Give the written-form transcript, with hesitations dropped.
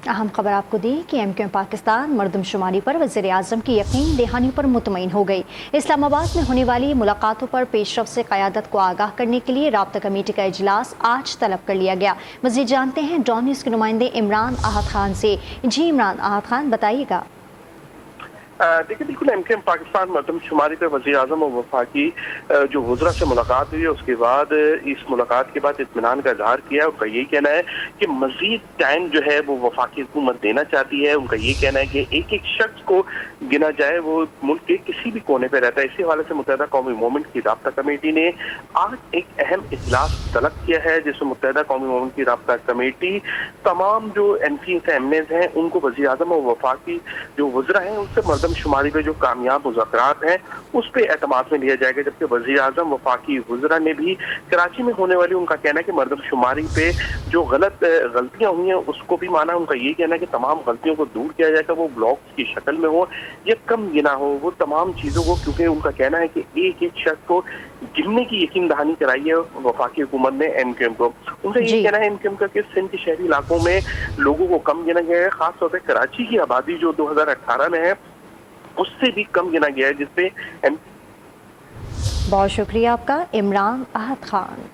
अहम खबर आपको दी कि एमक्यूएम पाकिस्तान मरदमशुमारी पर वज़ीर आज़म की यकीन दहानी पर मुतमईन हो गई। इस्लामाबाद में होने वाली मुलाकातों पर पेशरफ से क़यादत को आगाह करने के लिए राब्ता कमेटी का इजलास आज तलब कर लिया गया। मज़ीद जानते हैं डॉन न्यूज़ के नुमाइंदे इमरान अहद खान से। जी इमरान अहद खान, बताइएगा। देखिए, बिल्कुल एमक्यूएम पाकिस्तान मरदमशुमारी पर वज़ीर आज़म और वफाकी जो वज़रा से मुलाकात हुई है, उसके बाद इस मुलाकात के बाद इत्मीनान का इजहार किया। उनका यही कहना है कि मज़ीद टाइम जो है वो वफाकी हुकूमत देना चाहती है। उनका ये कहना है कि एक एक शख्स को गिना जाए वो मुल्क के किसी भी कोने पर रहता है। इसी हवाले से मुत्तहिदा कौमी मूवमेंट की राब्ता कमेटी ने आज एक अहम इजलास तलब किया है, जिसमें मुत्तहिदा कौमी मूवमेंट की राब्ता कमेटी तमाम जो MPs MNAs हैं उनको वज़ीर आज़म और वफाकी जो वज़रा हैं उनसे मरदमशुमारी पे जो कामयाब मुज़ाकरात हैं उस पे एतमाद में लिया जाएगा। जबकि वज़ीर आज़म वफाकी वज़रा ने भी कराची में होने वाली, उनका कहना है कि मरदमशुमारी पे जो गलतियां हुई हैं उसको भी माना। उनका ये कहना है कि तमाम गलतियों को दूर किया जाएगा, वो ब्लॉक्स की शक्ल में हो या कम गिना हो, वो तमाम चीज़ों को, क्योंकि उनका कहना है कि एक एक शख्स को गिनने की यकीन दहानी कराई है वफाकी हुकूमत ने एमक्यूएम को। उनका ये कहना है एमक्यूएम का कि सिंध के शहरी इलाकों में लोगों को कम गिना गया है। खासतौर पर कराची की आबादी जो 2018 में है उससे भी कम गिना गया है, जिससे बहुत शुक्रिया आपका इमरान अहद खान।